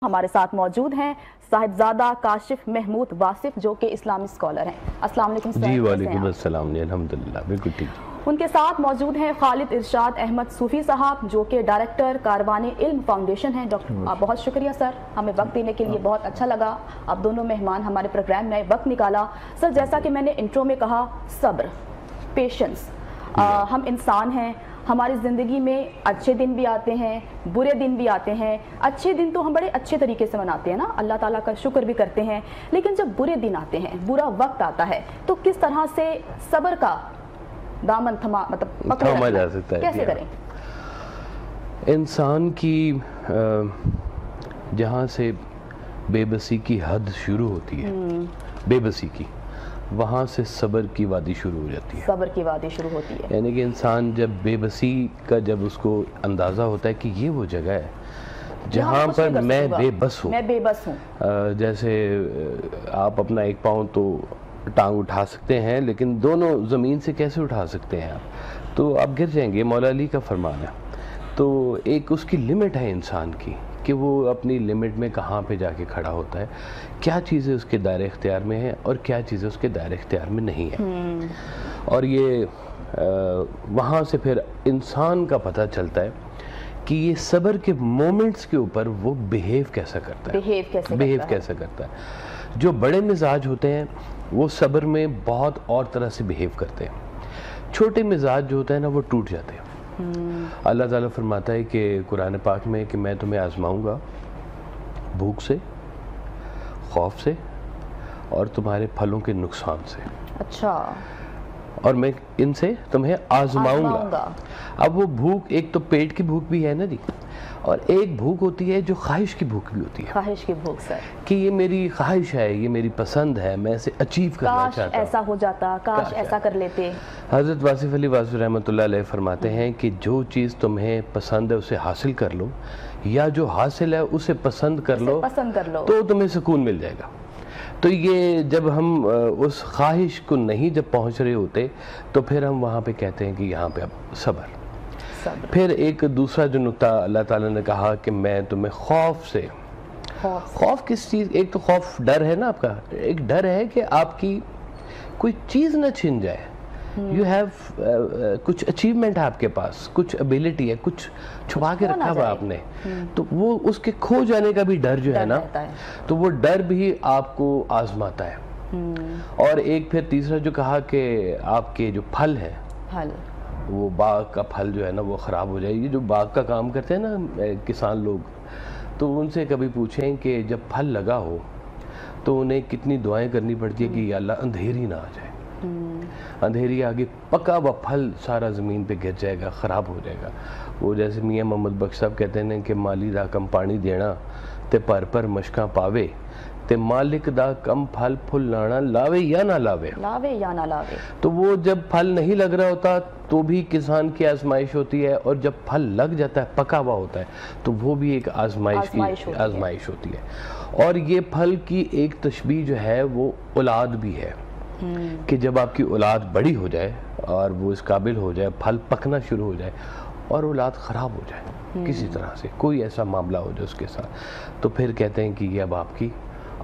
ہمارے ساتھ موجود ہیں صاحبزادہ کاشف محمود واصف جو کہ اسلامی اسکالر ہیں۔ السلام علیکم سر۔ جی وعلیکم السلام جی، الحمدللہ بالکل ٹھیک۔ ان کے ساتھ موجود ہیں خالد ارشاد احمد صوفی صاحب جو کہ ڈائریکٹر کاروان علم فاؤنڈیشن ہیں۔ ڈاکٹر آپ بہت شکریہ سر، ہمیں وقت دینے کے لیے بہت اچھا لگا، آپ دونوں مہمان ہمارے پروگرام میں وقت نکالا۔ سر جیسا کہ میں نے انٹرو میں کہا، صبر، پیشنس، ہم انسان ہیں، ہماری زندگی میں اچھے دن بھی آتے ہیں، برے دن بھی آتے ہیں۔ اچھے دن تو ہم بڑے اچھے طریقے سے مناتے ہیں نا، اللہ تعالیٰ کا شکر بھی کرتے ہیں، لیکن جب برے دن آتے ہیں، برا وقت آتا ہے تو کس طرح سے صبر کا دامن پکڑا جا سکتا ہے، کیسے کریں؟ انسان کی جہاں سے بے بسی کی حد شروع ہوتی ہے، بے بسی کی، وہاں سے صبر کی وادی شروع ہو جاتی ہے۔ صبر کی وادی شروع ہوتی ہے، یعنی کہ انسان جب بے بسی کا جب اس کو اندازہ ہوتا ہے کہ یہ وہ جگہ ہے جہاں پر میں بے بس ہوں، میں بے بس ہوں۔ جیسے آپ اپنا ایک پاؤں تو ٹانگ اٹھا سکتے ہیں لیکن دونوں زمین سے کیسے اٹھا سکتے ہیں آپ؟ تو آپ گر جائیں گے، مولا علی کا فرمان ہے۔ تو ایک اس کی لمٹ ہے انسان کی کہ وہ اپنی لمٹ میں کہاں پہ جا کے کھڑا ہوتا ہے، کیا چیزیں اس کے دائرہ اختیار میں ہیں اور کیا چیزیں اس کے دائرہ اختیار میں نہیں ہیں۔ اور یہ وہاں سے پھر انسان کا پتہ چلتا ہے کہ یہ صبر کے مومنٹس کے اوپر وہ بیہیو کیسا کرتا ہے، بیہیو کیسا کرتا ہے۔ جو بڑے مزاج ہوتے ہیں وہ صبر میں بہت اور طرح سے بیہیو کرتے ہیں، چھوٹے مزاج جو ہوتا ہے نا وہ ٹوٹ جاتے ہیں۔ اللہ تعالیٰ فرماتا ہے کہ قرآن پاک میں کہ میں تمہیں آزماؤں گا بھوک سے، خوف سے اور تمہارے پھلوں کے نقصان سے، اچھا، اور میں ان سے تمہیں آزماؤں گا۔ اب وہ بھوک، ایک تو پیٹ کی بھوک بھی ہے نا جی، اور ایک بھوک ہوتی ہے جو خواہش کی بھوک بھی ہوتی ہے، خواہش کی بھوک سر، کہ یہ میری خواہش ہے، یہ میری پسند ہے، میں اسے اچیو کرنا چاہتا ہوں، کاش ایسا ہو جاتا، کاش ایسا کر لیتے۔ حضرت واصف علی واصف رحمۃ اللہ علیہ فرماتے ہیں کہ جو چیز تمہیں پسند ہے اسے حاصل کر لو، یا جو حاصل ہے اسے پسند کر لو تو تمہیں سکون مل جائے گا۔ تو یہ جب ہم اس خواہش کو نہیں جب پہنچ رہے ہوتے تو پھر ہم وہاں پہ کہتے ہیں کہ یہاں پہ اب صبر۔ پھر ایک دوسرا جو نقطہ اللہ تعالیٰ نے کہا کہ میں تمہیں خوف سے، خوف کس چیز؟ ایک تو خوف ڈر ہے نا آپ کا، ایک ڈر ہے کہ آپ کی کوئی چیز نہ چھن جائے، یو ہیو کچھ اچیومنٹ ہے آپ کے پاس، کچھ ابیلٹی ہے، کچھ چھپا کے رکھا ہوا آپ نے، تو وہ اس کے کھو جانے کا بھی ڈر جو ہے نا، تو وہ ڈر بھی آپ کو آزماتا ہے۔ اور ایک پھر تیسرا جو کہا کہ آپ کے جو پھل ہے، وہ باغ کا پھل جو ہے نا وہ خراب ہو جائے۔ یہ جو باغ کا کام کرتے ہیں نا کسان لوگ، تو ان سے کبھی پوچھیں کہ جب پھل لگا ہو تو انہیں کتنی دعائیں کرنی پڑتی ہے کہ یا اللہ اندھیری نہ آ جائے، اندھیری آگے پکا ہوا پھل سارا زمین پہ گر جائے گا، خراب ہو جائے گا۔ وہ جیسے میاں محمد بخش صاحب کہتے ہیں کہ مالی دا کم پانی دینا تے پر پر مشکاں پاوے، تے مالک دا کم پھل پھل لانا، لاوے یا نہ لاوے، لاوے یا نہ لاوے۔ تو وہ جب پھل نہیں لگ رہا ہوتا تو بھی کسان کی آزمائش ہوتی ہے، اور جب پھل لگ جاتا ہے، پکا ہوا ہوتا ہے، تو وہ بھی ایک آزمائش ہوتی ہے۔ اور یہ پھل کی ایک تشبیہ جو ہے وہ اولاد بھی ہے، کہ جب آپ کی اولاد بڑی ہو جائے اور وہ اس قابل ہو جائے، پھل پکنا شروع ہو جائے اور اولاد خراب ہو جائے کسی طرح سے، کوئی ایسا معاملہ ہو جائے اس کے ساتھ، تو پھر کہتے ہیں کہ یہ اب آپ کی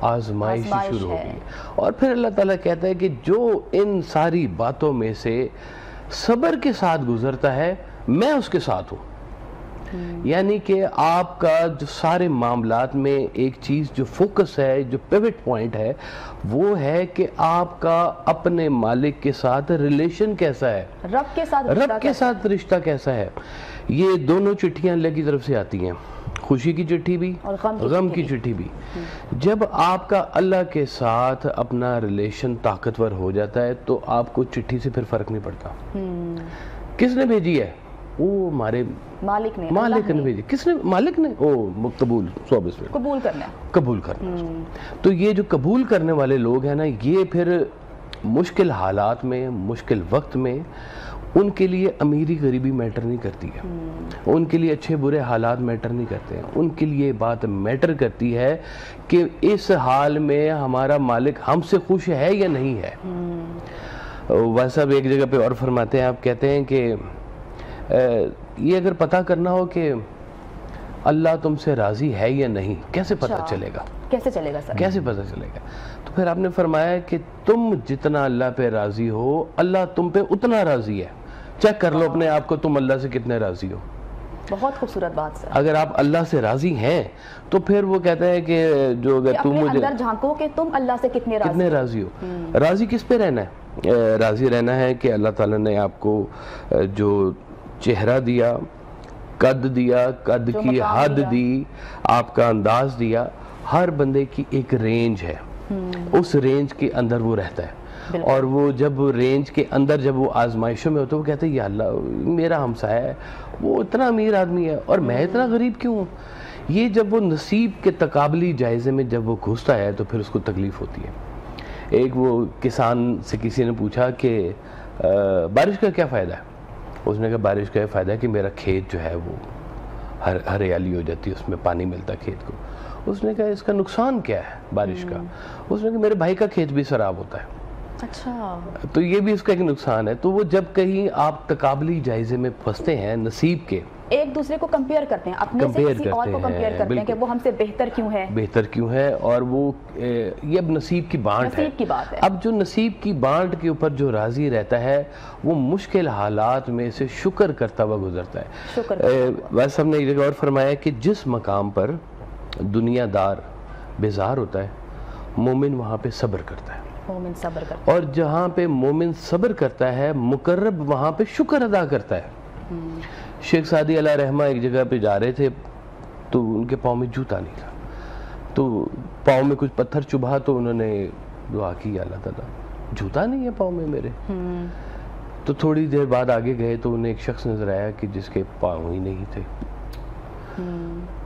آزمائش شروع ہو گئی۔ اور پھر اللہ تعالیٰ کہتا ہے کہ جو ان ساری باتوں میں سے صبر کے ساتھ گزرتا ہے میں اس کے ساتھ ہوں۔ یعنی کہ آپ کا جو سارے معاملات میں ایک چیز جو فوکس ہے، جو پیوٹ پوائنٹ ہے، وہ ہے کہ آپ کا اپنے مالک کے ساتھ ریلیشن کیسا ہے، رب کے ساتھ رشتہ کیسا ہے۔ یہ دونوں چٹھیاں اللہ کی طرف سے آتی ہیں، خوشی کی چٹھی بھی اور غم کی چٹھی بھی۔ جب آپ کا اللہ کے ساتھ اپنا ریلیشن طاقتور ہو جاتا ہے تو آپ کو چٹھی سے پھر فرق نہیں پڑتا کس نے بھیجی ہے، وہ ہمارے مالک نے بھیجی، کس نے؟ مالک نے، قبول، قبول کرنا۔ تو یہ جو قبول کرنے والے لوگ ہیں نا، یہ پھر مشکل حالات میں، مشکل وقت میں ان کے لیے امیری غریبی میٹر نہیں کرتی ہے، ان کے لیے اچھے برے حالات میٹر نہیں کرتے ہیں، ان کے لیے بات میٹر کرتی ہے کہ اس حال میں ہمارا مالک ہم سے خوش ہے یا نہیں ہے۔ ویسا ایک جگہ پہ اور فرماتے ہیں، آپ کہتے ہیں کہ یہ اگر پتہ کرنا ہو کہ اللہ تم سے راضی ہے یا نہیں کیسے پتہ چلے گا؟ کیسے چلے گا سر؟ کیسے پتہ چلے گا؟ تو پھر آپ نے فرمایا کہ تم جتنا اللہ پہ راضی ہو اللہ تم پہ اتنا راضی ہے. چیک کر لو اپنے آپ کو تم اللہ سے کتنے راضی ہو. بہت خوبصورت بات سر. اگر آپ اللہ سے راضی ہیں تو پھر وہ کہتا ہے کہ جو اگر تم مجھے اندر جھانکو کہ تم اللہ سے کتنے راضی ہو. راضی کس پہ رہنا ہے؟ راضی رہنا ہے کہ اللہ تعالیٰ نے آپ کو جو چہرہ دیا, قد دیا, قد کی حد دی, آپ کا انداز دیا, ہر بندے کی ایک رینج ہے, اس رینج کے اندر وہ رہتا ہے. اور وہ جب رینج کے اندر جب وہ آزمائشوں میں ہوتا ہے وہ کہتے ہیں یا اللہ میرا ہمسایہ ہے وہ اتنا امیر آدمی ہے اور میں اتنا غریب کیوں ہوں. یہ جب وہ نصیب کے تقابلی جائزے میں جب وہ گھستا ہے تو پھر اس کو تکلیف ہوتی ہے. ایک وہ کسان سے کسی نے پوچھا کہ بارش کا کیا فائدہ ہے؟ اس نے کہا بارش کا یہ فائدہ ہے کہ میرا کھیت جو ہے وہ ہریالی ہو جاتی ہے, اس میں پانی ملتا ہے کھیت کو. اس نے کہا اس کا نقصان کیا ہے بارش کا؟ اس نے کہا میرے بھائی کا کھیت بھی سراب ہوتا ہے. اچھا, تو یہ بھی اس کا ایک نقصان ہے. تو وہ جب کہیں آپ تقابلی جائزے میں پھنستے ہیں نصیب کے, ایک دوسرے کو کمپیئر کرتے ہیں, اپنے سے کسی اور کو کمپیئر کرتے ہیں کہ وہ ہم سے بہتر کیوں ہے, اور وہ یہ اب نصیب کی بانٹ ہے. اب جو نصیب کی بانٹ کے اوپر جو راضی رہتا ہے وہ مشکل حالات میں سے شکر کرتا ہوا گزرتا ہے. ویسے ہم نے ایک جگہ اور فرمایا کہ جس مقام پر دنیا دار بیزار ہوتا ہے مومن وہاں پہ صبر کرتا ہے. اور جہاں پہ مومن صبر کرتا ہے مقرب وہاں پہ شکر ادا کرتا ہے. شیخ سعدی علیہ رحمہ ایک جگہ پہ جا رہے تھے تو ان کے پاؤں میں جوتا نہیں تھا, تو پاؤں میں کچھ پتھر چبھا تو انہوں نے دعا کی اللہ تعالیٰ جوتا نہیں ہے پاؤں میں میرے. تو تھوڑی دیر بعد آگے گئے تو انہیں ایک شخص نظر آیا کہ جس کے پاؤں ہی نہیں تھے.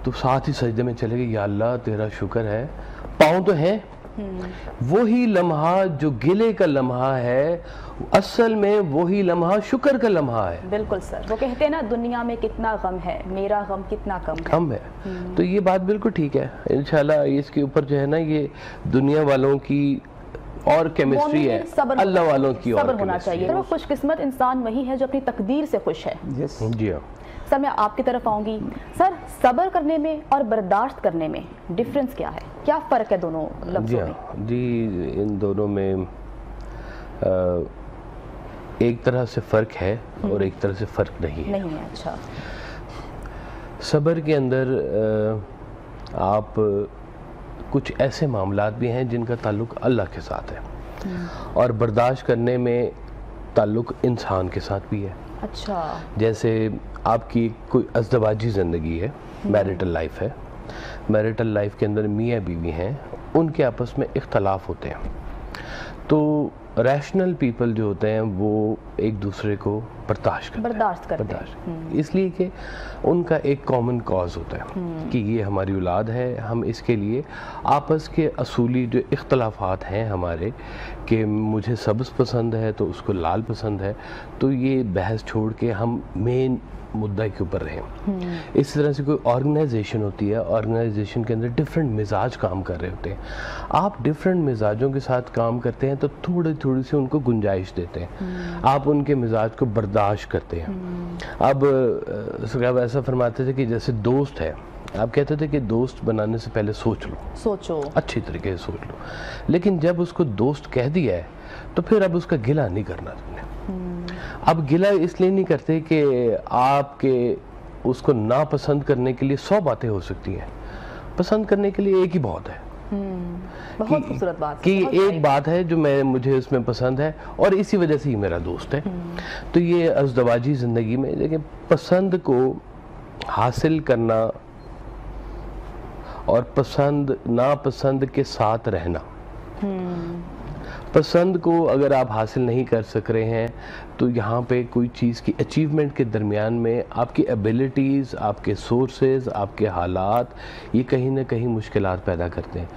تو ساتھ ہی سجدے میں چلے گئے, یا اللہ تیرا شکر ہے پاؤں تو ہیں. وہی لمحہ جو گلے کا لمحہ ہے اصل میں وہی لمحہ شکر کا لمحہ ہے. بالکل سر, وہ کہتے ہیں نا دنیا میں کتنا غم ہے میرا غم کتنا کم ہے. تو یہ بات بالکل ٹھیک ہے. انشاءاللہ اس کے اوپر جو ہے نا یہ دنیا والوں کی اور کیمسٹری ہے, اللہ والوں کی اور صبر ہونا چاہیے. وہ خوش قسمت انسان وہی ہے جو اپنی تقدیر سے خوش ہے. جی ہاں سر, میں آپ کی طرف آؤں گی. سر, صبر کرنے میں اور برداشت کرنے میں ڈیفرنس کیا ہے, کیا فرق ہے دونوں لفظوں میں؟ جی ان دونوں میں ایک طرح سے فرق ہے اور ایک طرح سے فرق نہیں ہے. اچھا. صبر کے اندر آپ کچھ ایسے معاملات بھی ہیں جن کا تعلق اللہ کے ساتھ ہے, اور برداشت کرنے میں تعلق انسان کے ساتھ بھی ہے. اچھا. جیسے آپ کی کوئی ازدواجی زندگی ہے, میریٹل لائف ہے, میریٹل لائف کے اندر میاں بیوی ہیں, ان کے آپس میں اختلاف ہوتے ہیں. تو ریشنل پیپل جو ہوتے ہیں وہ ایک دوسرے کو برداشت کرتے ہیں اس لیے کہ ان کا ایک کامن کاز ہوتا ہے کہ یہ ہماری اولاد ہے, ہم اس کے لیے آپس کے اصولی جو اختلافات ہیں ہمارے کہ مجھے سبز پسند ہے تو اس کو لال پسند ہے, تو یہ بحث چھوڑ کے ہم مین مدعے کے اوپر رہیں. اس طرح سے کوئی آرگنائزیشن ہوتی ہے, آرگنائزیشن کے اندر ڈیفرنٹ مزاج کام کر رہے ہوتے ہیں. آپ ڈیفرنٹ مزاجوں کے ساتھ کام کرتے ہیں تو تھوڑی سی ان کو گنجائش دیتے ہیں, آپ ان کے مزاج کو برداشت کرتے ہیں. اب ایسا فرماتے تھے کہ جیسے دوست ہے, آپ کہتے تھے کہ دوست بنانے سے پہلے سوچو اچھی طریقے سے سوچ لو, لیکن جب اس کو دوست کہہ دیا ہے تو پھر اب اس کا گلہ نہیں کرنا تم نے. اب گلہ اس لیے نہیں کرتے کہ آپ کے اس کو ناپسند کرنے کے لیے 100 باتیں ہو سکتی ہیں, پسند کرنے کے لیے ایک ہی بہت ہے. بہت خوبصورت بات کہ ایک بات ہے جو مجھے اس میں پسند ہے اور اسی وجہ سے ہی میرا دوست ہے. تو یہ ازدواجی زندگی میں دیکھیں پسند کو حاصل کرنا اور پسند ناپسند کے ساتھ رہنا, پسند کو اگر آپ حاصل نہیں کر سک رہے ہیں تو یہاں پہ کوئی چیز کی اچیومنٹ کے درمیان میں آپ کی ایبیلٹیز, آپ کے سورسز, آپ کے حالات یہ کہیں نہ کہیں مشکلات پیدا کرتے ہیں,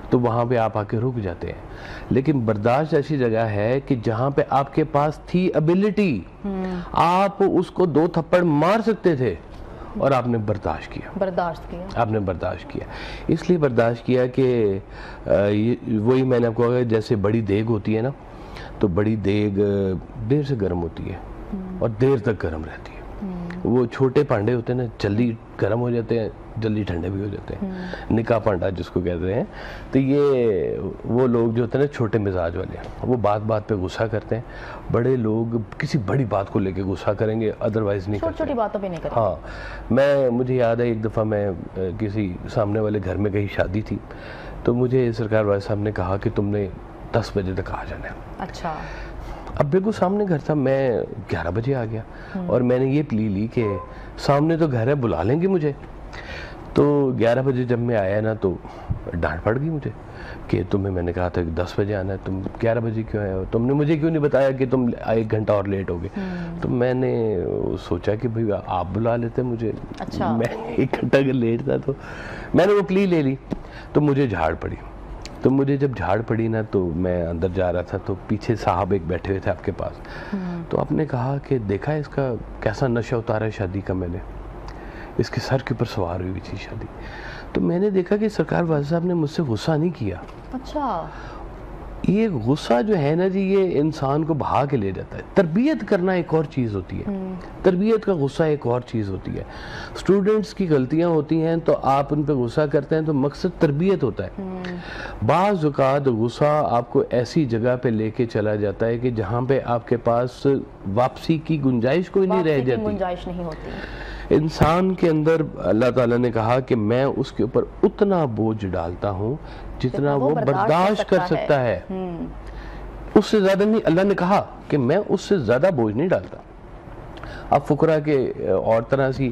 تو وہاں پہ آپ آ کے رک جاتے ہیں. لیکن برداشت ایسی جگہ ہے کہ جہاں پہ آپ کے پاس تھی ایبیلٹی, آپ اس کو 2 تھپڑ مار سکتے تھے اور آپ نے برداشت کیا. اس لیے برداشت کیا کہ وہی میں نے آپ کو کہا جیسے بڑی دیگ ہوتی ہے نا, تو بڑی دیگ دیر سے گرم ہوتی ہے اور دیر تک گرم رہتی ہے. وہ چھوٹے پانڈے ہوتے ہیں نا جلدی گرم ہو جاتے ہیں, جلدی ٹھنڈے بھی ہو جاتے ہیں, نکاح پانڈا جس کو کہتے ہیں. تو یہ وہ لوگ جو ہوتے ہیں نا چھوٹے مزاج والے, وہ بات بات پہ غصہ کرتے ہیں. بڑے لوگ کسی بڑی بات کو لے کے غصہ کریں گے, ادروائز نہیں کرتے, چھوٹی باتوں پہ نہیں کرتے. ہاں, مجھے یاد ہے ایک دفعہ میں کسی سامنے والے گھر میں کہیں شادی تھی, تو مجھے سرکار والد صاحب نے کہا کہ تم نے 10 بجے تک آ جانا ہے. اچھا. اب بالکل سامنے گھر تھا, میں 11 بجے آ گیا, اور میں نے یہ پلی لی کہ سامنے تو گھر ہے, بلا لیں گے مجھے. تو 11 بجے جب میں آیا نا تو ڈانٹ پڑ گئی مجھے کہ تمہیں میں نے کہا تھا کہ 10 بجے آنا ہے, تم 11 بجے کیوں آئے ہو, تم نے مجھے کیوں نہیں بتایا کہ تم 1 گھنٹہ اور لیٹ ہوگے. تو میں نے سوچا کہ بھئی آپ بلا لیتے مجھے, میں 1 گھنٹہ اگر لیٹ تھا. تو میں نے وہ پلی لے لی, تو مجھے جھاڑ پڑی. تو مجھے جب جھاڑ پڑی نا تو میں اندر جا رہا تھا, تو پیچھے صاحب ایک بیٹھے ہوئے تھے آپ کے پاس. تو آپ نے کہا کہ دیکھا اس کا کیسا نشہ اتارا ہے شادی کا, میں نے اس کے سر کے اوپر سوار ہوئی تھی شادی. تو میں نے دیکھا کہ سرکار والد صاحب نے مجھ سے غصہ نہیں کیا. اچھا. یہ غصہ جو ہے نا جی, یہ انسان کو بہا کے لے جاتا ہے. تربیت کرنا ایک اور چیز ہوتی ہے, تربیت کا غصہ ایک اور چیز ہوتی ہے. اسٹوڈنٹس کی غلطیاں ہوتی ہیں تو آپ ان پہ غصہ کرتے ہیں, تو مقصد تربیت ہوتا ہے. بعض اوقات غصہ آپ کو ایسی جگہ پہ لے کے چلا جاتا ہے کہ جہاں پہ آپ کے پاس واپسی کی گنجائش کوئی نہیں رہ جاتی, گنجائش نہیں ہوتی. انسان کے اندر اللہ تعالیٰ نے کہا کہ میں اس کے اوپر اتنا بوجھ ڈالتا ہوں جتنا وہ برداشت کر سکتا ہے, اس سے زیادہ نہیں. اللہ نے کہا کہ میں اس سے زیادہ بوجھ نہیں ڈالتا. اب فقراء کے اور طرح سی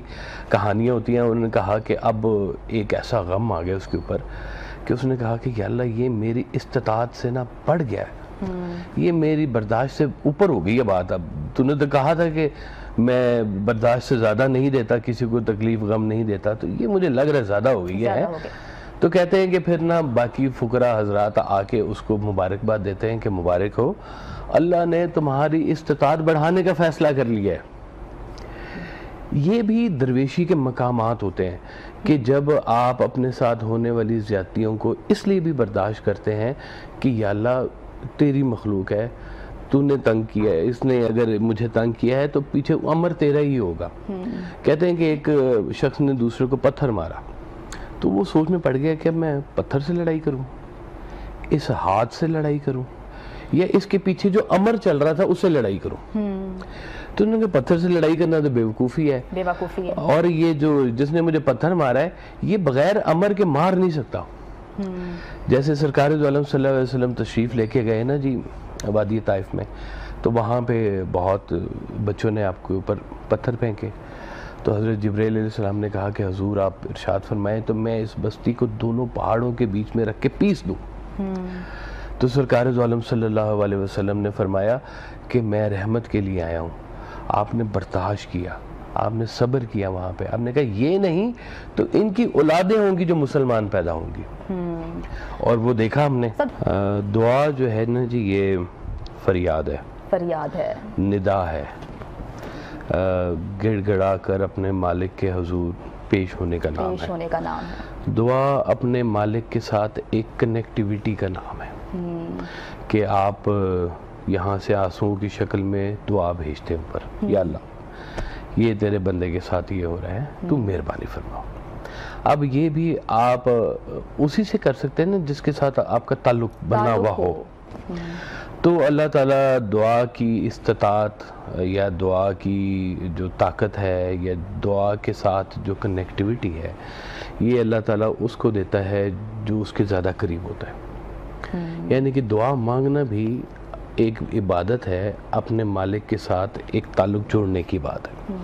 کہانیاں ہوتی ہیں. انہوں نے کہا کہ اب ایک ایسا غم آ گیا اس کے اوپر کہ اس نے کہا کہ یا اللہ یہ میری استطاعت سے نہ بڑھ گیا ہے, یہ میری برداشت سے اوپر ہو گئی ہے بات. اب تو نے تو کہا تھا کہ میں برداشت سے زیادہ نہیں دیتا, کسی کو تکلیف غم نہیں دیتا, تو یہ مجھے لگ رہا ہے زیادہ ہو گئی ہے. تو کہتے ہیں کہ پھر نا باقی فقراء حضرات آ کے اس کو مبارکباد دیتے ہیں کہ مبارک ہو, اللہ نے تمہاری استطاعت بڑھانے کا فیصلہ کر لیا ہے. یہ بھی درویشی کے مقامات ہوتے ہیں کہ جب آپ اپنے ساتھ ہونے والی زیادتیوں کو اس لیے بھی برداشت کرتے ہیں کہ یا اللہ تیری مخلوق ہے, تو نے تنگ کیا ہے, اس نے اگر مجھے تنگ کیا ہے تو پیچھے امر تیرا ہی ہوگا. کہتے ہیں کہ ایک شخص نے دوسرے کو پتھر مارا, تو وہ سوچ میں پڑ گیا کہ اب میں پتھر سے لڑائی کروں, اس ہاتھ سے لڑائی کروں, یا اس کے پیچھے جو امر چل رہا تھا اس سے لڑائی کروں. تو انہوں نے کہا پتھر سے لڑائی کرنا تو بیوقوفی ہے, اور یہ جو جس نے مجھے پتھر مارا ہے یہ بغیر امر کے مار نہیں سکتا. جیسے سرکار دو عالم صلی اللہ علیہ وسلم تشریف لے کے گئے نا جی وادی طائف میں, تو وہاں پہ بہت بچوں نے آپ کے اوپر پتھر پھینکے. تو حضرت جبرائیل علیہ السلام نے کہا کہ حضور آپ ارشاد فرمائیں تو میں اس بستی کو دونوں پہاڑوں کے بیچ میں رکھ کے پیس دوں. تو سرکار دو عالم صلی اللہ علیہ وسلم نے فرمایا کہ میں رحمت کے لیے آیا ہوں. آپ نے برداشت کیا, آپ نے صبر کیا وہاں پہ. آپ نے کہا یہ نہیں تو ان کی اولادیں ہوں گی جو مسلمان پیدا ہوں گی. اور وہ دیکھا ہم نے. دعا جو ہے نا جی یہ فریاد ہے, فریاد ہے, ندا ہے, گڑ گڑا کر اپنے مالک کے حضور پیش ہونے کا نام ہے. دعا اپنے مالک کے ساتھ ایک کنیکٹیویٹی کا نام ہے کہ آپ یہاں سے آنسوؤں کی شکل میں دعا بھیجتے ہیں اوپر, یا اللہ یہ تیرے بندے کے ساتھ یہ ہو رہا ہے, تو مہربانی فرماؤ. اب یہ بھی آپ اسی سے کر سکتے ہیں نا جس کے ساتھ آپ کا تعلق بنا ہوا ہو. تو اللہ تعالیٰ دعا کی استطاعت یا دعا کی جو طاقت ہے یا دعا کے ساتھ جو کنیکٹیویٹی ہے, یہ اللہ تعالیٰ اس کو دیتا ہے جو اس کے زیادہ قریب ہوتا ہے. یعنی کہ دعا مانگنا بھی ایک عبادت ہے, اپنے مالک کے ساتھ ایک تعلق جوڑنے کی بات ہے.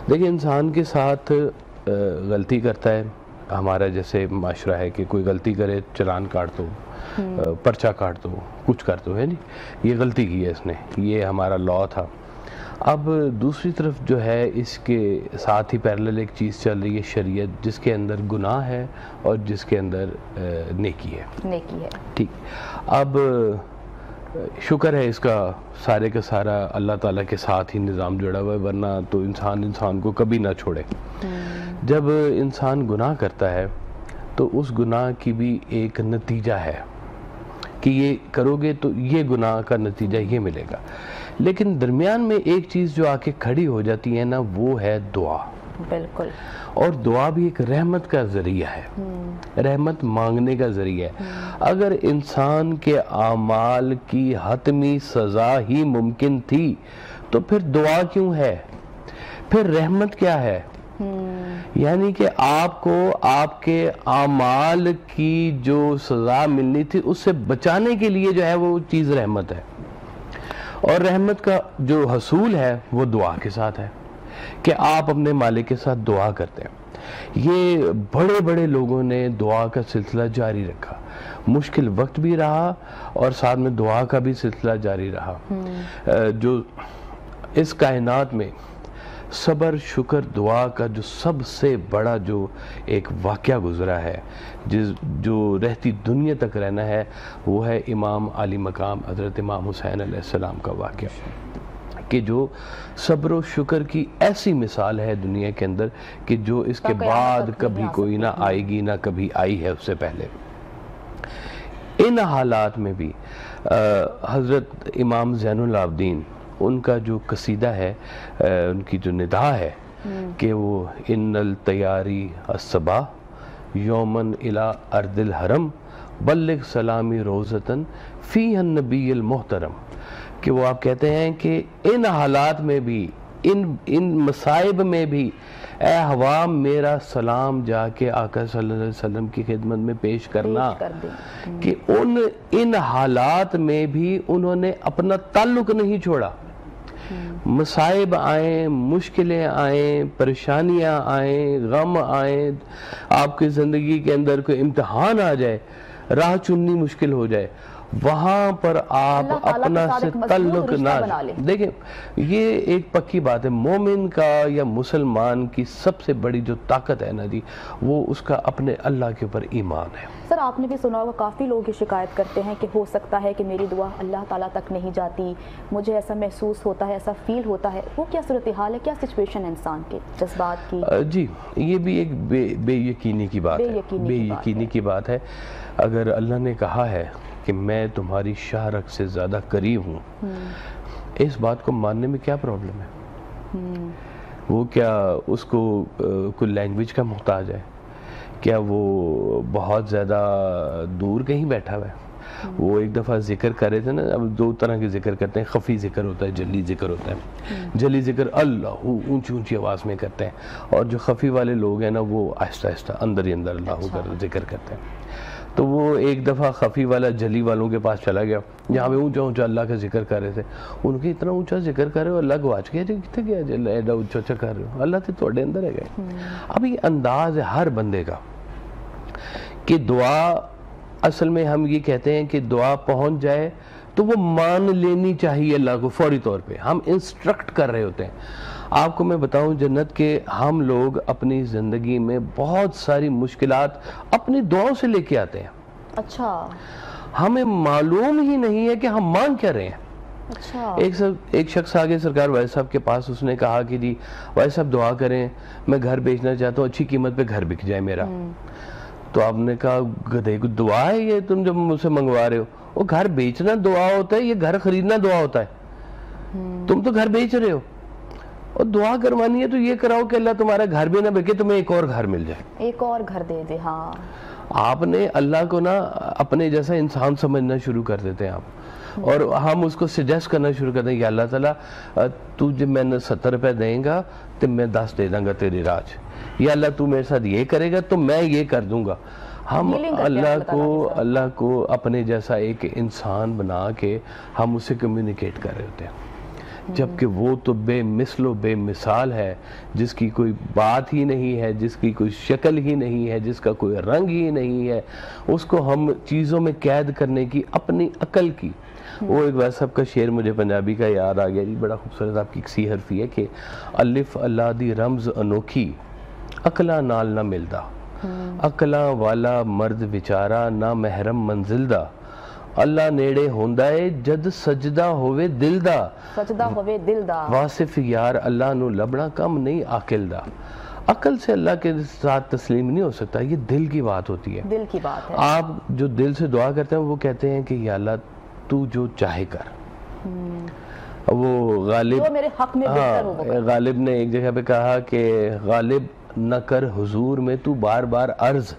دیکھیں انسان کے ساتھ غلطی کرتا ہے, ہمارا جیسے معاشرہ ہے کہ کوئی غلطی کرے چلان کاٹ دو, پرچہ کاٹ دو, کچھ کر دو, ہے جی یہ غلطی کی ہے اس نے, یہ ہمارا لا تھا. اب دوسری طرف جو ہے اس کے ساتھ ہی پیرلل ایک چیز چل رہی ہے شریعت, جس کے اندر گناہ ہے اور جس کے اندر نیکی ہے. ٹھیک, اب شکر ہے اس کا سارے کا سارا اللہ تعالیٰ کے ساتھ ہی نظام جڑا ہوا ہے, ورنہ تو انسان کو کبھی نہ چھوڑے. جب انسان گناہ کرتا ہے تو اس گناہ کی بھی ایک نتیجہ ہے کہ یہ کرو گے تو یہ گناہ کا نتیجہ یہ ملے گا. لیکن درمیان میں ایک چیز جو آ کے کھڑی ہو جاتی ہے نا وہ ہے دعا. بالکل. اور دعا بھی ایک رحمت کا ذریعہ ہے, رحمت مانگنے کا ذریعہ ہے. اگر انسان کے اعمال کی حتمی سزا ہی ممکن تھی تو پھر دعا کیوں ہے, پھر رحمت کیا ہے؟ یعنی کہ آپ کو آپ کے اعمال کی جو سزا ملنی تھی اس سے بچانے کے لیے جو ہے وہ چیز رحمت ہے. اور رحمت کا جو حصول ہے وہ دعا کے ساتھ ہے کہ آپ اپنے مالک کے ساتھ دعا کرتے ہیں. یہ بڑے بڑے لوگوں نے دعا کا سلسلہ جاری رکھا, مشکل وقت بھی رہا اور ساتھ میں دعا کا بھی سلسلہ جاری رہا. جو اس کائنات میں صبر شکر دعا کا جو سب سے بڑا جو ایک واقعہ گزرا ہے, جو رہتی دنیا تک رہنا ہے, وہ ہے امام عالی مقام حضرت امام حسین علیہ السلام کا واقعہ, کہ جو صبر و شکر کی ایسی مثال ہے دنیا کے اندر کہ جو اس کے بعد کبھی کوئی نہ آئے گی, نہ کبھی آئی ہے اس سے پہلے. ان حالات میں بھی حضرت امام زین العابدین, ان کا جو قصیدہ ہے, ان کی جو ندا ہے کہ وہ ان التیاری الصبا یومن الى ارض الحرم بلغ سلامی روزتن فیہ النبی المحترم, کہ وہ آپ کہتے ہیں کہ ان حالات میں بھی, ان مصائب میں بھی اے عوام میرا سلام جا کے آقا صلی اللہ علیہ وسلم کی خدمت میں پیش کرنا, کہ ان حالات میں بھی انہوں نے اپنا تعلق نہیں چھوڑا. مصائب آئیں, مشکلیں آئیں, پریشانیاں آئیں, غم آئیں, آپ کی زندگی کے اندر کوئی امتحان آ جائے, راہ چننی مشکل ہو جائے, وہاں پر آپ اپنا سے تعلق نہ دیکھیں. یہ ایک پکی بات ہے, مومن کا یا مسلمان کی سب سے بڑی جو طاقت ہے نا جی, وہ اس کا اپنے اللہ کے اوپر ایمان ہے. سر آپ نے بھی سنا ہوگا کافی لوگ یہ شکایت کرتے ہیں کہ ہو سکتا ہے کہ میری دعا اللہ تعالیٰ تک نہیں جاتی, مجھے ایسا محسوس ہوتا ہے, ایسا فیل ہوتا ہے. وہ کیا صورتحال ہے, کیا سچویشن ہے انسان کے جذبات کی؟ جی یہ بھی ایک بے یقینی کی بات ہے, بے یقینی کی بات ہے. اگر اللہ نے کہا ہے کہ میں تمہاری شاہ رگ سے زیادہ قریب ہوں, اس بات کو ماننے میں کیا پرابلم ہے؟ وہ کیا اس کو کوئی لینگویج کا محتاج ہے؟ کیا وہ بہت زیادہ دور کہیں بیٹھا ہوا ہے؟ وہ ایک دفعہ ذکر کر رہے تھے نا, اب دو طرح کے ذکر کرتے ہیں, خفی ذکر ہوتا ہے, جلی ذکر ہوتا ہے. جلی ذکر اللہ اونچی اونچی آواز میں کرتے ہیں, اور جو خفی والے لوگ ہیں نا وہ آہستہ آہستہ اندر ہی اندر اللہ کا ذکر کرتے ہیں. تو وہ ایک دفعہ خفی والا جلی والوں کے پاس چلا گیا جہاں پہ اونچا اونچا اللہ کا ذکر کر رہے تھے. ان کے اتنا اونچا ذکر کر رہے ہو, اللہ گواچ گیا جی, کتنے گیا ایڈا اونچا اونچا کر رہے ہو, اللہ تو تھوڑے اندر ہے گئے. اب یہ انداز ہے ہر بندے کا کہ دعا, اصل میں ہم یہ کہتے ہیں کہ دعا پہنچ جائے تو وہ مان لینی چاہیے اللہ کو فوری طور پہ. ہم انسٹرکٹ کر رہے ہوتے ہیں. آپ کو میں بتاؤں جنت کے ہم لوگ اپنی زندگی میں بہت ساری مشکلات اپنی دعاؤں سے لے کے آتے ہیں. اچھا, ہمیں معلوم ہی نہیں ہے کہ ہم مانگ کیا رہے ہیں. اچھا, ایک شخص آگے سرکار وائس صاحب کے پاس, اس نے کہا کہ جی وائس صاحب دعا کریں, میں گھر بیچنا چاہتا ہوں, اچھی قیمت پہ گھر بک جائے میرا. تو آپ نے کہا گدھے کو دعا ہے یہ تم جب مجھ سے منگوا رہے ہو؟ وہ گھر بیچنا دعا ہوتا ہے, یہ گھر خریدنا دعا ہوتا ہے. تم تو گھر بیچ رہے ہو, اور دعا کروانی ہے تو یہ کراؤ کہ اللہ تمہارا گھر بھی نہ بکے, تمہیں ایک اور گھر مل جائے, ایک اور گھر دے دے. ہاں, آپ نے اللہ کو نا اپنے جیسا انسان سمجھنا شروع کر دیتے ہیں آپ, اور ہم اس کو سجیسٹ کرنا شروع کرتے ہیں کہ اللہ تعالیٰ تو جب میں نے 70 روپے دیں گا تو میں 10 دے دوں گا تیری راج, یا اللہ تو میرے ساتھ یہ کرے گا تو میں یہ کر دوں گا. ہم اللہ کو اپنے جیسا ایک انسان بنا کے ہم اسے کمیونیکیٹ کر رہے ہوتے ہیں, جبکہ وہ تو بے مثل و بے مثال ہے, جس کی کوئی بات ہی نہیں ہے, جس کی کوئی شکل ہی نہیں ہے, جس کا کوئی رنگ ہی نہیں ہے. اس کو ہم چیزوں میں قید کرنے کی اپنی عقل کی. وہ ایک ویسا سب کا شعر مجھے پنجابی کا یاد آ گیا جی, بڑا خوبصورت, آپ کی ایک سی حرفی ہے کہ الف اللہ دی رمز انوکھی عقلاں نال نہ ملدا, عقلاں والا مرد وچارا نہ محرم منزل دا, اللہ نیڑے ہوندا ہے جد سجدہ ہوئے دل دا, سجدہ ہوئے دل دا, واصف یار اللہ نو لبنا کم نہیں عاقل دا. عقل سے اللہ کے ساتھ تسلیم نہیں ہو سکتا، یہ دل کی بات ہوتی ہے، دل کی بات ہے۔ آپ جو دل سے دعا کرتے ہیں وہ کہتے ہیں کہ یا اللہ تو جو چاہے کر۔ وہ غالب، جو میرے حق میں بہتر ہو وہ کر۔ غالب نے ایک جگہ پہ کہا کہ غالب نہ کر حضور میں تو بار بار عرض،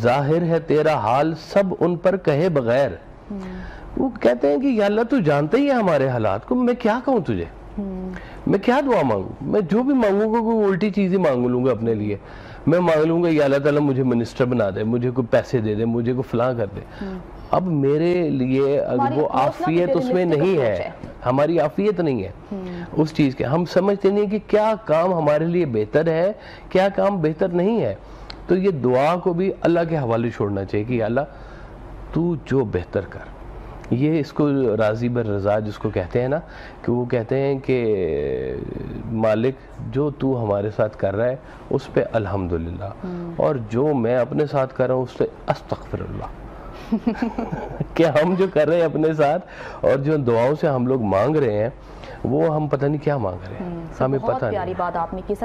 ظاہر ہے تیرا حال سب ان پر کہے بغیر۔ وہ کہتے ہیں کہ یا اللہ تو جانتے ہی ہے ہمارے حالات کو، میں کیا کہوں تجھے، میں کیا دعا مانگوں، میں جو بھی مانگوں گا کوئی الٹی چیزیں مانگ لوں گا اپنے لیے، میں مانگ لوں گا یا اللہ تعالیٰ مجھے منسٹر بنا دے، مجھے کوئی پیسے دے دے، مجھے کوئی فلاں کر دے۔ اب میرے لیے وہ عافیت اس میں نہیں ہے، ہماری عافیت نہیں ہے اس چیز کے، ہم سمجھتے نہیں کہ کیا کام ہمارے لیے بہتر ہے، کیا کام بہتر نہیں ہے۔ تو یہ دعا کو بھی اللہ کے حوالے چھوڑنا چاہیے کہ یا اللہ تو جو بہتر کر۔ یہ اس کو راضی بر رضا جس کو کہتے ہیں نا، کہ وہ کہتے ہیں کہ مالک جو تو ہمارے ساتھ کر رہا ہے اس پہ الحمدللہ، اور جو میں اپنے ساتھ کر رہا ہوں اس پہ استغفر اللہ۔ کہ ہم جو کر رہے ہیں اپنے ساتھ اور جو دعاؤں سے ہم لوگ مانگ رہے ہیں وہ ہم پتہ نہیں کیا مانگ رہے ہیں، ہمیں پتہ نہیں۔ بہت پیاری بات آپ نے کی۔